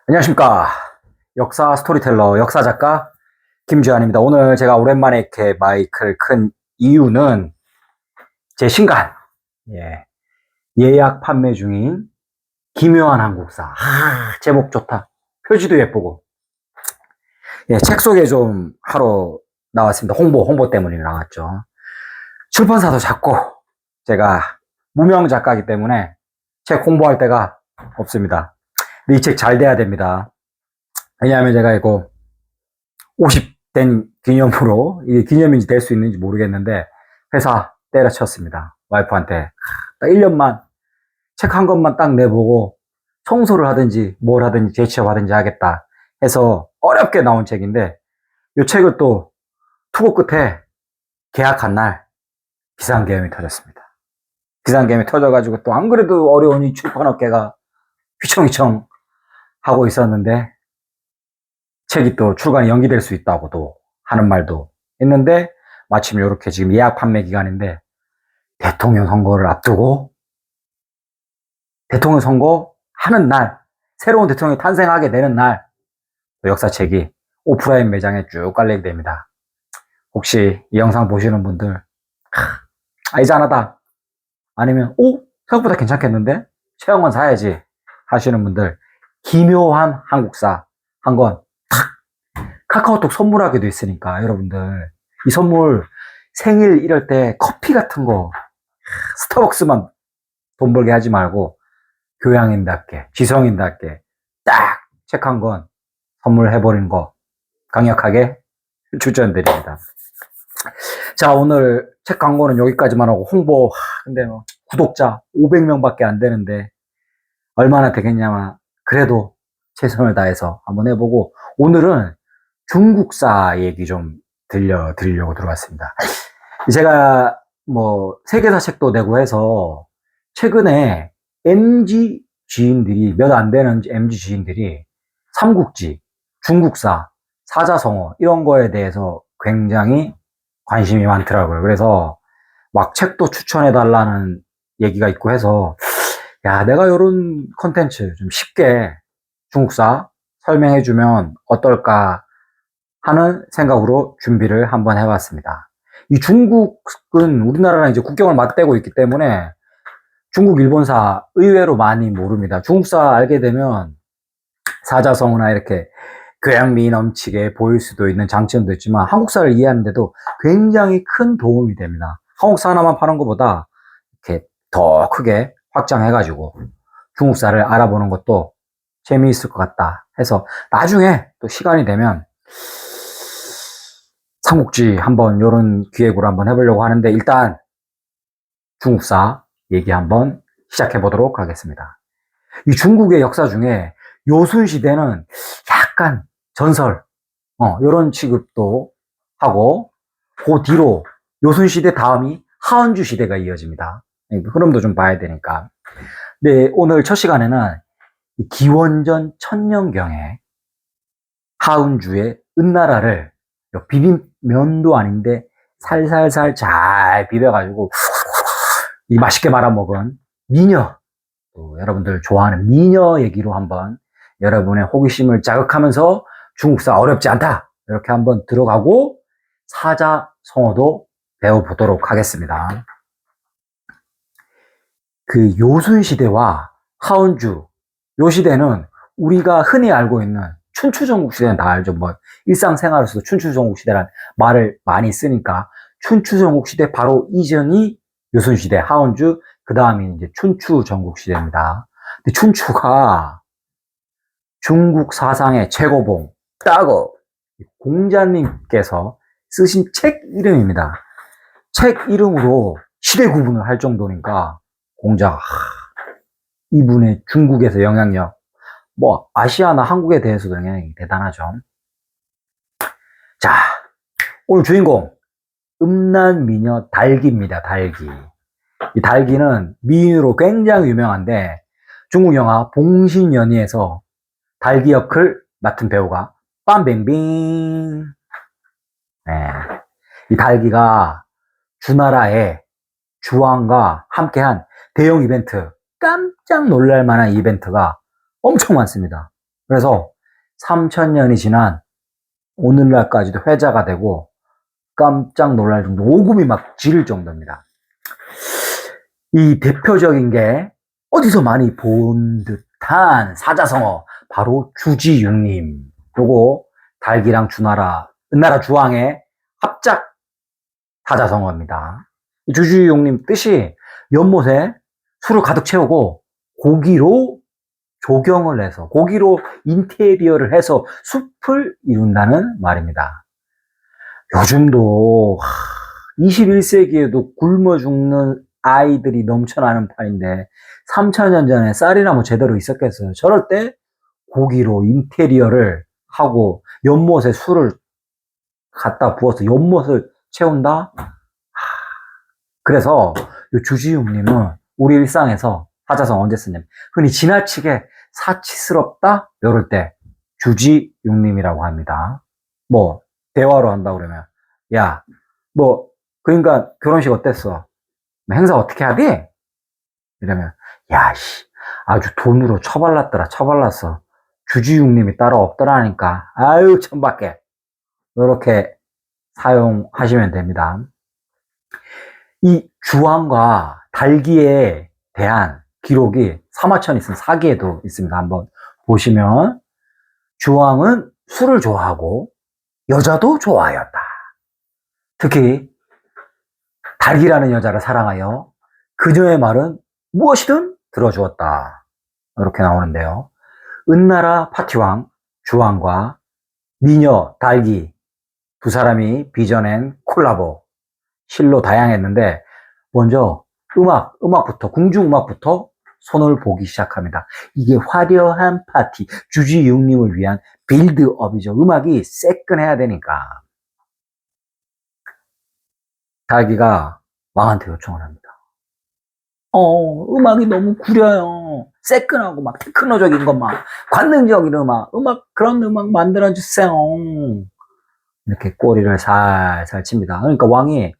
안녕하십니까. 역사 스토리텔러, 역사 작가 김주환입니다. 오늘 제가 오랜만에 이렇게 마이크를 큰 이유는 제 신간, 예약 판매 중인 기묘한 한국사. 제목 좋다. 표지도 예쁘고. 책 소개 좀 하러 나왔습니다. 홍보 때문에 나왔죠. 출판사도 작고, 제가 무명 작가이기 때문에 책 홍보할 데가 없습니다. 근데 이 책 잘 돼야 됩니다. 왜냐하면 제가 이거 50 된 기념으로, 이게 기념인지 될 수 있는지 모르겠는데, 회사 때려쳤습니다. 와이프한테. 딱 1년만, 책 한 권만 딱 내보고, 청소를 하든지, 뭘 하든지, 재취업하든지 하겠다 해서 어렵게 나온 책인데, 이 책을 또 투고 끝에 계약한 날, 비상계엄이 터졌습니다. 비상계엄이 터져가지고 또 안 그래도 어려운 이 출판업계가 휘청휘청 하고 있었는데, 책이 또 출간이 연기될 수 있다고도 하는 말도 했는데, 마침 이렇게 지금 예약 판매 기간인데, 대통령 선거를 앞두고, 대통령 선거 하는 날, 새로운 대통령이 탄생하게 되는 날, 역사책이 오프라인 매장에 쭉 깔리게 됩니다. 혹시 이 영상 보시는 분들, 알잖아다. 아니면, 생각보다 괜찮겠는데? 최영원 사야지. 하시는 분들, 기묘한 한국사 한 권 카카오톡 선물하기도 있으니까 여러분들 이 선물 생일 이럴 때 커피 같은 거 스타벅스만 돈 벌게 하지 말고 교양인답게 지성인답게 딱 책 한 권 선물해버리는 거 강력하게 추천드립니다. 자, 오늘 책 광고는 여기까지만 하고 홍보. 근데 구독자 500명밖에 안 되는데 얼마나 되겠냐면 그래도 최선을 다해서 한번 해보고, 오늘은 중국사 얘기 좀 들려드리려고 들어왔습니다. 제가 세계사 책도 내고 해서 최근에 MG 지인들이, 몇 안 되는 MG 지인들이 삼국지, 중국사, 사자성어 이런 거에 대해서 굉장히 관심이 많더라고요. 그래서 막 책도 추천해달라는 얘기가 있고 해서, 야, 내가 이런 컨텐츠 좀 쉽게 중국사 설명해주면 어떨까 하는 생각으로 준비를 한번 해봤습니다. 이 중국은 우리나라랑 이제 국경을 맞대고 있기 때문에 중국, 일본사 의외로 많이 모릅니다. 중국사 알게 되면 사자성어나 이렇게 교양미 넘치게 보일 수도 있는 장점도 있지만 한국사를 이해하는데도 굉장히 큰 도움이 됩니다. 한국사 하나만 파는 것보다 이렇게 더 크게 확장해가지고 중국사를 알아보는 것도 재미있을 것 같다 해서 나중에 또 시간이 되면 삼국지 한번 요런 기획으로 한번 해보려고 하는데, 일단 중국사 얘기 한번 시작해 보도록 하겠습니다. 이 중국의 역사 중에 요순시대는 약간 전설, 요런 취급도 하고, 그 뒤로 요순시대 다음이 하은주 시대가 이어집니다. 흐름도 좀 봐야 되니까. 네, 오늘 첫 시간에는 기원전 1000년경에 하은주의 은나라를 비빔면도 아닌데 살살살 잘 비벼가지고 이 맛있게 말아먹은 미녀, 또 여러분들 좋아하는 미녀 얘기로 한번 여러분의 호기심을 자극하면서 중국사 어렵지 않다 이렇게 한번 들어가고 사자성어도 배워보도록 하겠습니다. 그 요순시대와 하은주, 요 시대는 우리가 흔히 알고 있는 춘추전국 시대는 다 알죠. 일상생활에서도 춘추전국 시대라는 말을 많이 쓰니까 춘추전국 시대 바로 이전이 요순시대, 하은주, 그 다음이 이제 춘추전국 시대입니다. 근데 춘추가 중국 사상의 최고봉, 따고 공자님께서 쓰신 책 이름입니다. 책 이름으로 시대 구분을 할 정도니까 공자가 이분의 중국에서 영향력, 아시아나 한국에 대해서도 영향이 대단하죠. 자, 오늘 주인공 음란미녀 달기입니다. 달기. 이 달기는 미인으로 굉장히 유명한데 중국 영화 봉신연희에서 달기 역을 맡은 배우가 빰뱅빙. 이 달기가 주나라의 주왕과 함께한 대형 이벤트, 깜짝 놀랄 만한 이벤트가 엄청 많습니다. 그래서 3000년이 지난 오늘날까지도 회자가 되고 깜짝 놀랄 정도, 오금이 막 지를 정도입니다. 이 대표적인 게 어디서 많이 본 듯한 사자성어, 바로 주지육님. 요거 달기랑 은나라 주왕의 합작 사자성어입니다. 이 주지육님 뜻이 연못에 술을 가득 채우고 고기로 조경을 해서, 고기로 인테리어를 해서 숲을 이룬다는 말입니다. 요즘도 21세기에도 굶어 죽는 아이들이 넘쳐나는 판인데 3000년 전에 쌀이나 뭐 제대로 있었겠어요. 저럴 때 고기로 인테리어를 하고 연못에 술을 갖다 부어서 연못을 채운다? 그래서 주지육님은 우리 일상에서 사자성 언제 쓰냐면 흔히 지나치게 사치스럽다? 이럴 때 주지육님이라고 합니다. 뭐 대화로 한다 그러면 야, 뭐 그러니까 결혼식 어땠어? 행사 어떻게 하디? 이러면 야, 씨, 아주 돈으로 처발랐어. 주지육님이 따로 없더라니까. 아유, 천밖에. 이렇게 사용하시면 됩니다. 이 주왕과 달기에 대한 기록이 사마천이 쓴 사기에도 있습니다. 한번 보시면 주왕은 술을 좋아하고 여자도 좋아하였다. 특히 달기라는 여자를 사랑하여 그녀의 말은 무엇이든 들어주었다. 이렇게 나오는데요. 은나라 파티왕 주왕과 미녀 달기 두 사람이 빚어낸 콜라보, 실로 다양했는데 먼저 음악부터, 궁중음악부터 손을 보기 시작합니다. 이게 화려한 파티, 주지육님을 위한 빌드업이죠. 음악이 새끈해야 되니까. 달기가 왕한테 요청을 합니다. 음악이 너무 구려요. 새끈하고 막 테크노적인 것만, 관능적인 음악, 그런 음악 만들어주세요. 이렇게 꼬리를 살살 칩니다. 그러니까 왕이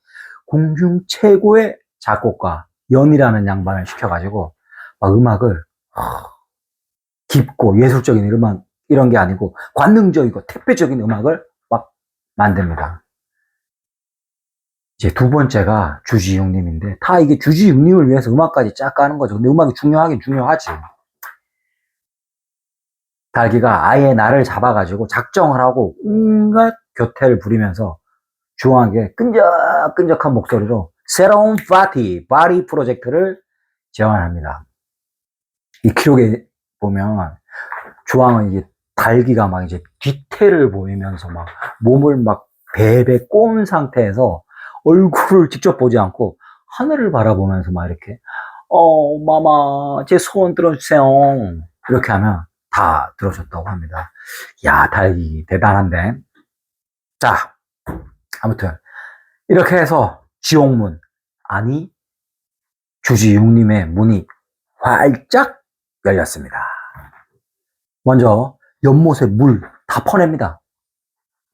궁중 최고의 작곡가, 연이라는 양반을 시켜가지고, 막 음악을, 깊고 예술적인 이런 게 아니고, 관능적이고 택배적인 음악을 막 만듭니다. 이제 두 번째가 주지육님인데, 다 이게 주지육님을 위해서 음악까지 쫙 까는 거죠. 근데 음악이 중요하긴 중요하지. 달기가 아예 나를 잡아가지고 작정을 하고 온갖 교태를 부리면서 주왕에게 끈적끈적한 목소리로 새로운 바디 프로젝트를 제안합니다. 이 기록에 보면 주왕은 이제 달기가 막 이제 뒤태를 보이면서 막 몸을 막 베베 꼬은 상태에서 얼굴을 직접 보지 않고 하늘을 바라보면서 막 이렇게 마마 제 소원 들어주세요. 이렇게 하면 다 들어줬다고 합니다. 야, 달기 대단한데. 자, 아무튼 이렇게 해서 지옥문, 아니 주지육님의 문이 활짝 열렸습니다. 먼저 연못에 물 다 퍼냅니다.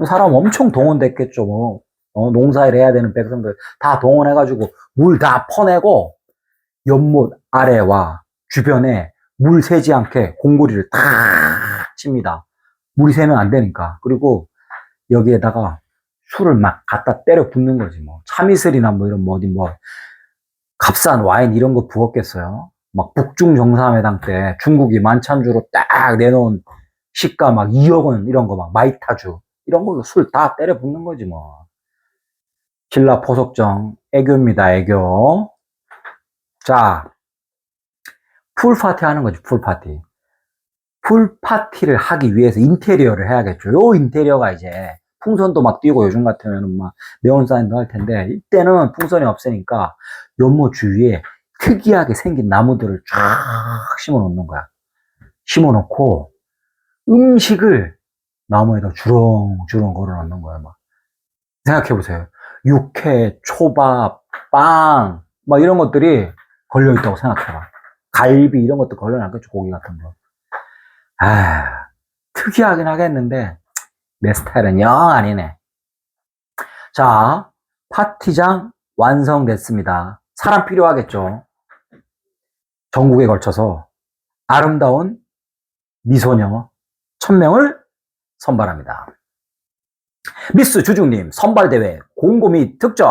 사람 엄청 동원됐겠죠. 뭐. 농사일 해야 되는 백성들 다 동원해가지고 물 다 퍼내고 연못 아래와 주변에 물 새지 않게 공구리를 탁 칩니다. 물이 새면 안 되니까. 그리고 여기에다가 술을 막 갖다 때려 붓는 거지. 뭐 참이슬이나 뭐 이런 뭐 어디 뭐 값싼 와인 이런 거 부었겠어요. 막 북중 정상회담 때 중국이 만찬주로 딱 내놓은 시가 막 2억 원 이런 거 막 마이타주 이런 걸로 술 다 때려 붓는 거지 뭐. 신라 포석정 애교입니다. 애교. 자, 풀파티 하는 거지. 풀파티. 풀파티를 하기 위해서 인테리어를 해야겠죠. 요 인테리어가 이제 풍선도 막 띄고 요즘 같으면 막 네온사인도 할 텐데 이때는 풍선이 없으니까 연못 주위에 특이하게 생긴 나무들을 쫙 심어 놓는 거야. 심어 놓고 음식을 나무에다 주렁주렁 걸어 놓는 거야. 막 생각해 보세요. 육회, 초밥, 빵, 막 이런 것들이 걸려 있다고 생각해봐. 갈비 이런 것도 걸려 놨겠죠. 고기 같은 거. 특이하긴 하겠는데 내 스타일은 영 아니네. 자, 파티장 완성됐습니다. 사람 필요하겠죠. 전국에 걸쳐서 아름다운 미소녀, 1000명을 선발합니다. 미스 주중님 선발대회 공고 및 특전.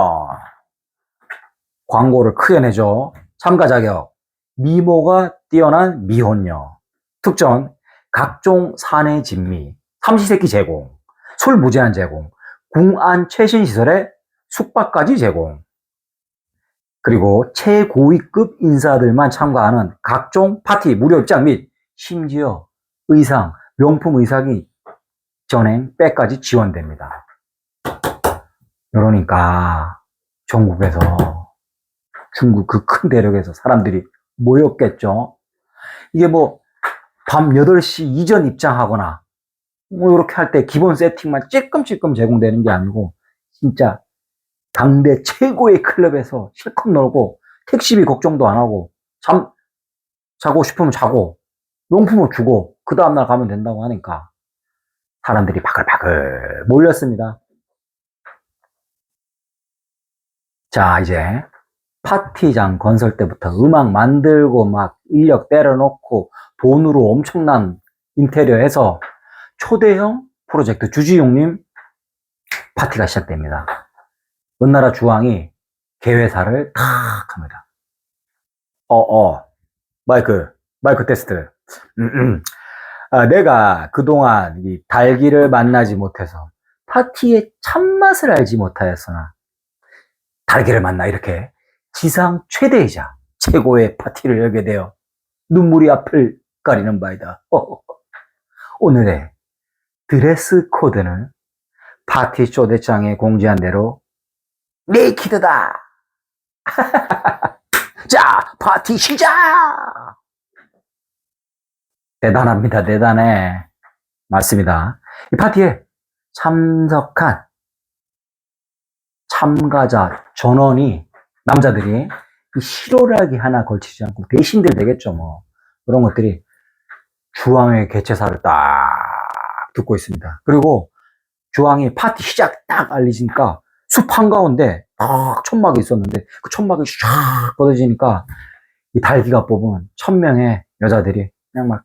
광고를 크게 내죠. 참가 자격 미모가 뛰어난 미혼녀. 특전 각종 사내 진미, 삼시세끼 제공, 술 무제한 제공, 궁안 최신 시설에 숙박까지 제공. 그리고 최고위급 인사들만 참가하는 각종 파티 무료 입장 및 심지어 의상, 명품 의상이 전행 백까지 지원됩니다. 그러니까 전국에서 중국 그 큰 대륙에서 사람들이 모였겠죠. 이게 뭐 밤 8시 이전 입장하거나 뭐 이렇게 할 때 기본 세팅만 찔끔찔끔 제공되는 게 아니고 진짜 당대 최고의 클럽에서 실컷 놀고 택시비 걱정도 안 하고 자고 싶으면 자고 용품을 주고 그 다음날 가면 된다고 하니까 사람들이 바글바글 몰렸습니다. 자, 이제 파티장 건설 때부터 음악 만들고 막 인력 때려놓고 돈으로 엄청난 인테리어 해서 초대형 프로젝트 주지용님 파티가 시작됩니다. 은나라 주왕이 개회사를 탁 합니다. 마이크 테스트. 내가 그동안 이 달기를 만나지 못해서 파티의 참맛을 알지 못하였으나 달기를 만나 이렇게 지상 최대이자 최고의 파티를 열게 되어 눈물이 앞을 가리는 바이다. 오늘의 드레스 코드는 파티 초대장에 공지한 대로 네이키드다. 자, 파티 시작! 대단합니다. 대단해. 맞습니다. 이 파티에 참석한 참가자 전원이 남자들이 그 실오라기 하나 걸치지 않고 대신들 되겠죠. 뭐 그런 것들이 주왕의 개최사를 딱 듣고 있습니다. 그리고 주왕이 파티 시작 딱 알리니까 숲 한가운데 딱 천막이 있었는데 그 천막이 쫙 뻗어지니까 이 달기가 뽑은 1000명의 여자들이 그냥 막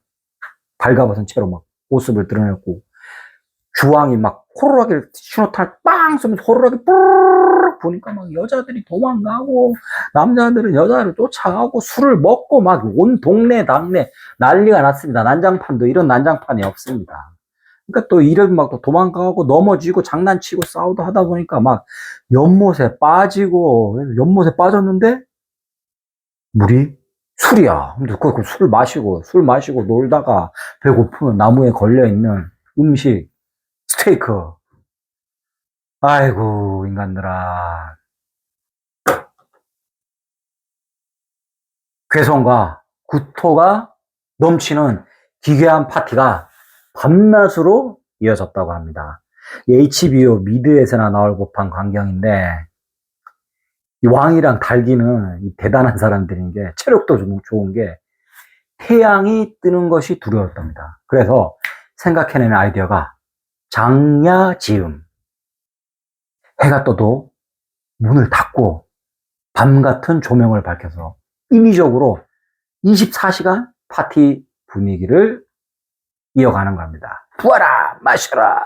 발가벗은 채로 막 모습을 드러냈고 주왕이 막 호루라기를 신호탄을 빵 쏘면서 호루라기 뿌르륵 보니까 막 여자들이 도망가고 남자들은 여자를 쫓아가고 술을 먹고 막 온 동네 당내 난리가 났습니다. 난장판도 이런 난장판이 없습니다. 그러니까 또 이런 막 또 도망가고 넘어지고 장난치고 싸우고 하다 보니까 막 연못에 빠지고 연못에 빠졌는데 물이 술이야. 그 술 마시고 놀다가 배고프면 나무에 걸려있는 음식 스테이크. 아이고 인간들아. 괴성과 구토가 넘치는 기괴한 파티가 밤낮으로 이어졌다고 합니다. HBO 미드에서나 나올 법한 광경인데 이 왕이랑 달기는 이 대단한 사람들인 게 체력도 좀 좋은 게 태양이 뜨는 것이 두려웠답니다. 그래서 생각해내는 아이디어가 장야지음. 해가 떠도 문을 닫고 밤 같은 조명을 밝혀서 인위적으로 24시간 파티 분위기를 이어가는 겁니다. 부어라 마셔라.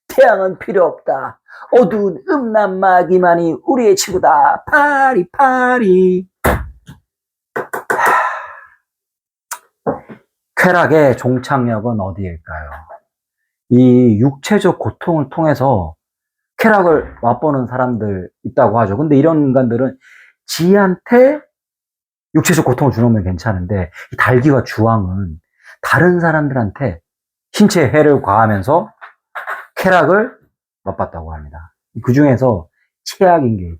태양은 필요 없다. 어두운 음란마귀만이 우리의 친구다. 파리. 쾌락의 종착역은 어디일까요? 이 육체적 고통을 통해서 쾌락을 맛보는 사람들 있다고 하죠. 근데 이런 인간들은 지한테 육체적 고통을 주는 괜찮은데 이 달기와 주왕은 다른 사람들한테 신체에 해를 가하면서 쾌락을 맛봤다고 합니다. 그 중에서 최악인 게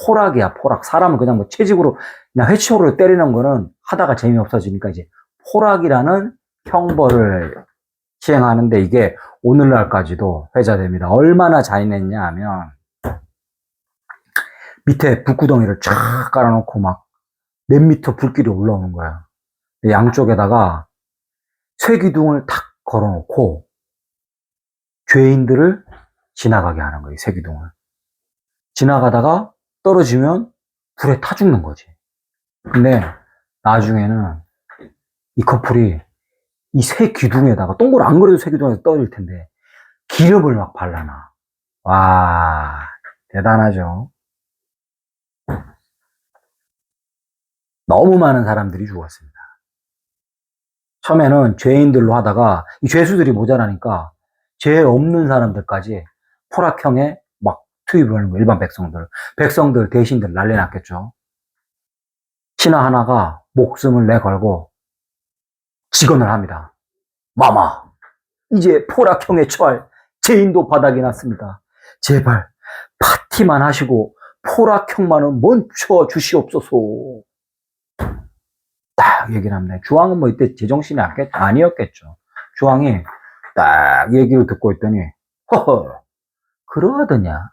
포락이야, 포락. 사람을 그냥 뭐 채찍으로 그냥 회초리로 때리는 거는 하다가 재미없어지니까 이제 포락이라는 형벌을 시행하는데 이게 오늘날까지도 회자됩니다. 얼마나 잔인했냐 하면 밑에 불구덩이를 쫙 깔아놓고 막 몇 미터 불길이 올라오는 거야. 양쪽에다가 쇠기둥을 탁 걸어놓고 죄인들을 지나가게 하는 거예요. 쇠기둥을. 지나가다가 떨어지면 불에 타 죽는 거지. 근데 나중에는 이 커플이 이 새 기둥에다가, 동글 안 그래도 새 기둥에서 떨어질 텐데, 기름을 막 발라놔. 와, 대단하죠. 너무 많은 사람들이 죽었습니다. 처음에는 죄인들로 하다가 이 죄수들이 모자라니까 죄 없는 사람들까지 포락형에 막 투입을 하는 거예요. 일반 백성들 대신들 난리 났겠죠. 신하 하나가 목숨을 내걸고 직언을 합니다. 마마, 이제 포락형에 처할 죄인도 바닥이 났습니다. 제발 파티만 하시고 포락형만은 멈춰 주시옵소서. 딱 얘기를 합니다. 주왕은 뭐 이때 제정신이 아니었겠죠. 주왕이 딱 얘기를 듣고 있더니, 허허, 그러하더냐?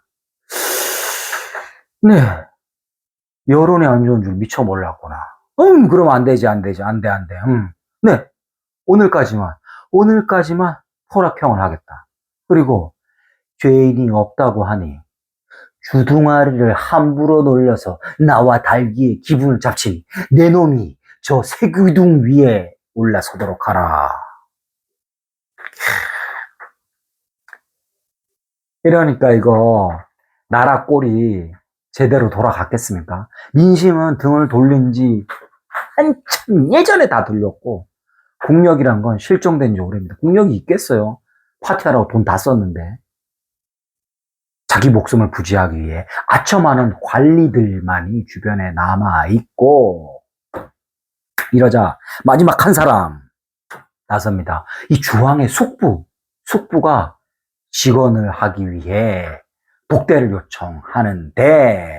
네, 여론이 안 좋은 줄 미처 몰랐구나. 그럼 안 되지. 네, 오늘까지만 포락형을 하겠다. 그리고 죄인이 없다고 하니 주둥아리를 함부로 놀려서 나와 달기의 기분을 잡지 내 놈이 저 새기둥 위에 올라서도록 하라. 이러니까 이거 나라 꼴이 제대로 돌아갔겠습니까? 민심은 등을 돌린 지 한참 예전에 다 돌렸고, 국력이란 건 실종된 지 오래입니다. 국력이 있겠어요? 파티하라고 돈 다 썼는데. 자기 목숨을 부지하기 위해 아첨하는 관리들만이 주변에 남아있고, 이러자 마지막 한 사람 나섭니다. 이 주왕의 숙부가 직언을 하기 위해 복대를 요청하는데,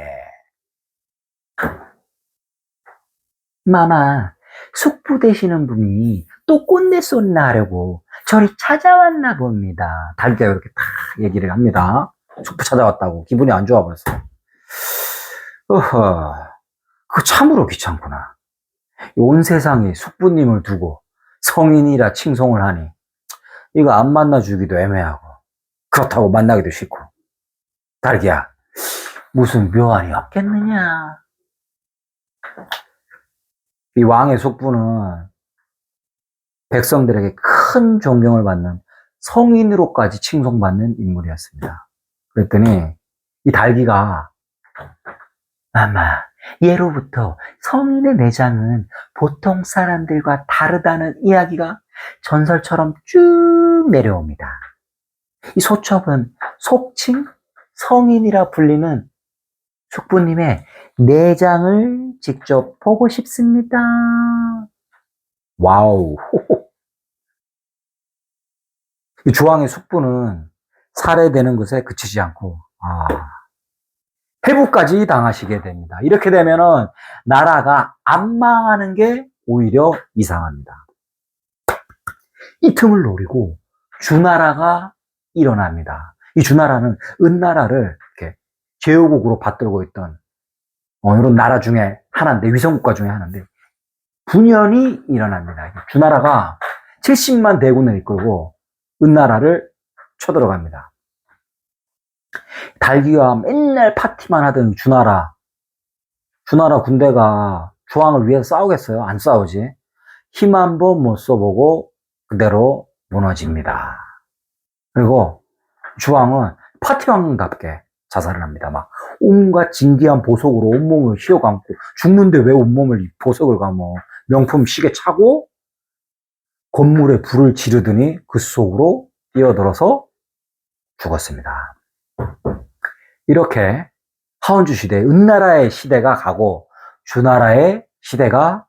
마마, 숙부 되시는 분이 또 꼰대 쏜나 하려고 저를 찾아왔나 봅니다. 달기가 이렇게 딱 얘기를 합니다. 숙부 찾아왔다고 기분이 안 좋아 보였어요. 그거 참으로 귀찮구나. 온 세상에 숙부님을 두고 성인이라 칭송을 하니 이거 안 만나주기도 애매하고 그렇다고 만나기도 싫고. 달기야, 무슨 묘안이 없겠느냐. 이 왕의 숙부는 백성들에게 큰 존경을 받는 성인으로까지 칭송받는 인물이었습니다. 그랬더니 이 달기가, 마마, 예로부터 성인의 내장은 보통 사람들과 다르다는 이야기가 전설처럼 쭉 내려옵니다. 이 소첩은 속칭 성인이라 불리는 숙부님의 내장을 직접 보고 싶습니다. 와우. 이 주왕의 숙부는 살해되는 것에 그치지 않고, 해부까지 당하시게 됩니다. 이렇게 되면은 나라가 안 망하는 게 오히려 이상합니다. 이 틈을 노리고 주나라가 일어납니다. 이 주나라는 은나라를 이렇게 제후국으로 받들고 있던 이런 나라 중에 하나인데, 위성국가 중에 하나인데, 분연이 일어납니다. 주나라가 70만 대군을 이끌고 은나라를 쳐들어갑니다. 달기가 맨날 파티만 하던 주나라 군대가 주왕을 위해서 싸우겠어요? 안 싸우지. 힘 한 번 못 써보고 그대로 무너집니다. 그리고 주왕은 파티왕답게 자살을 합니다. 막 온갖 진기한 보석으로 온몸을 휘어감고, 죽는데 왜 온몸을 보석을 감어? 명품 시계 차고 건물에 불을 지르더니 그 속으로 뛰어들어서 죽었습니다. 이렇게 하원주 시대, 은나라의 시대가 가고 주나라의 시대가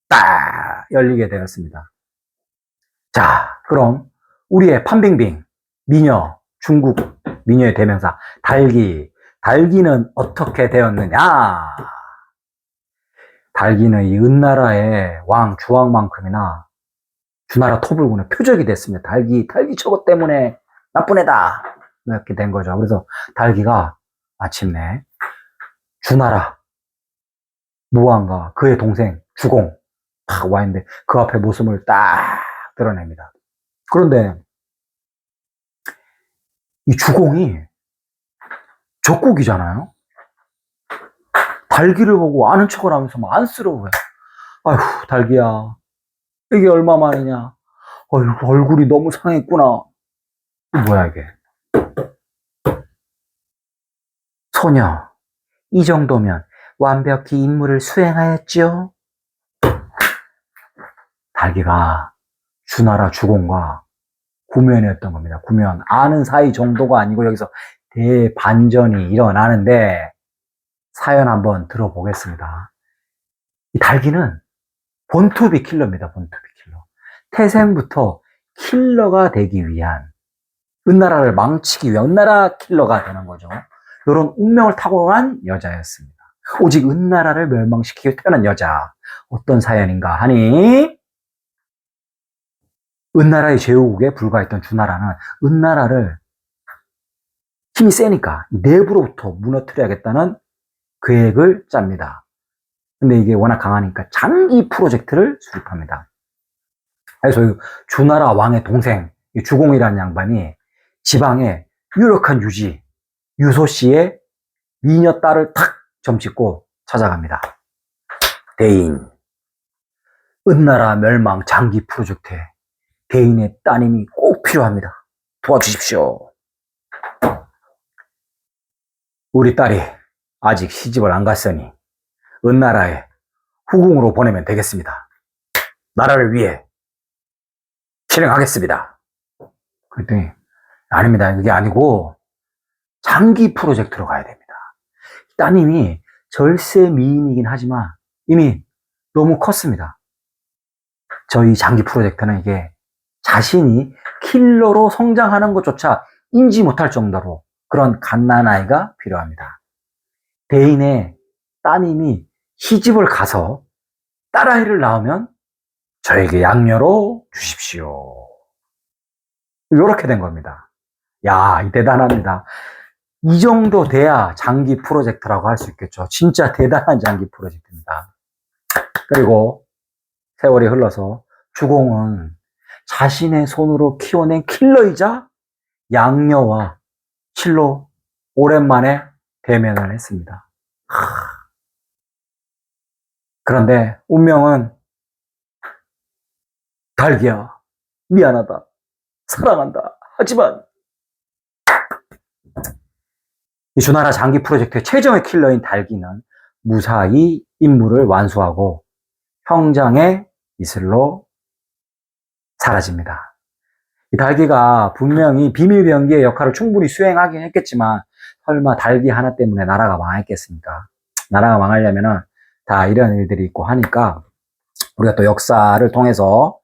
딱 열리게 되었습니다. 자, 그럼 우리의 판빙빙, 미녀, 중국 미녀의 대명사 달기는 어떻게 되었느냐? 달기는 이 은나라의 왕 주왕만큼이나 주나라 토불군의 표적이 됐습니다. 달기 저것 때문에 나쁜 애다, 이렇게 된 거죠. 그래서 달기가 마침내 주나라 무왕과 그의 동생 주공 딱 와 있는데 그 앞에 모습을 딱 드러냅니다. 그런데 이 주공이 적국이잖아요. 달기를 보고 아는 척을 하면서 막 안쓰러워요. 아휴, 달기야, 이게 얼마만이냐. 얼굴이 너무 상했구나. 뭐야 이게? 소녀, 이 정도면 완벽히 임무를 수행하였지요? 달기가 주나라 주공과 구면이었던 겁니다. 구면. 아는 사이 정도가 아니고 여기서 대반전이 일어나는데 사연 한번 들어보겠습니다. 이 달기는 본투비 킬러입니다. 본투비 킬러. 태생부터 킬러가 되기 위한, 은나라를 망치기 위한 은나라 킬러가 되는 거죠. 이런 운명을 타고난 여자였습니다. 오직 은나라를 멸망시키기 위해 태어난 여자. 어떤 사연인가 하니, 은나라의 제후국에 불과했던 주나라는 은나라를 힘이 세니까 내부로부터 무너뜨려야겠다는 계획을 짭니다. 근데 이게 워낙 강하니까 장기 프로젝트를 수립합니다. 그래서 주나라 왕의 동생 주공이라는 양반이 지방에 유력한 유지 유소씨의 미녀 딸을 탁 점찍고 찾아갑니다. 대인, 은나라 멸망 장기 프로젝트에 대인의 따님이 꼭 필요합니다. 도와주십시오. 우리 딸이 아직 시집을 안 갔으니 은나라에 후궁으로 보내면 되겠습니다. 나라를 위해 실행하겠습니다. 그랬더니 아닙니다. 그게 아니고 장기 프로젝트로 가야 됩니다. 따님이 절세 미인이긴 하지만 이미 너무 컸습니다. 저희 장기 프로젝트는 이게 자신이 킬러로 성장하는 것조차 인지 못할 정도로 그런 갓난아이가 필요합니다. 대인의 따님이 시집을 가서 딸아이를 낳으면 저에게 양녀로 주십시오. 이렇게 된 겁니다. 야, 대단합니다. 이 정도 돼야 장기 프로젝트라고 할 수 있겠죠. 진짜 대단한 장기 프로젝트입니다. 그리고 세월이 흘러서 주공은 자신의 손으로 키워낸 킬러이자 양녀와 실로 오랜만에 대면을 했습니다. 그런데 운명은 달기야, 미안하다, 사랑한다. 하지만 이 주나라 장기 프로젝트의 최종의 킬러인 달기는 무사히 임무를 완수하고 형장의 이슬로 사라집니다. 이 달기가 분명히 비밀병기의 역할을 충분히 수행하긴 했겠지만 설마 달기 하나 때문에 나라가 망했겠습니까? 나라가 망하려면은 다 이런 일들이 있고 하니까 우리가 또 역사를 통해서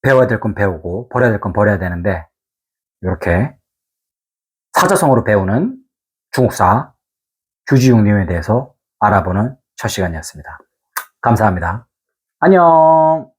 배워야 될 건 배우고 버려야 될 건 버려야 되는데 이렇게 사자성어로 배우는 중국사 주지웅님에 대해서 알아보는 첫 시간이었습니다. 감사합니다. 안녕.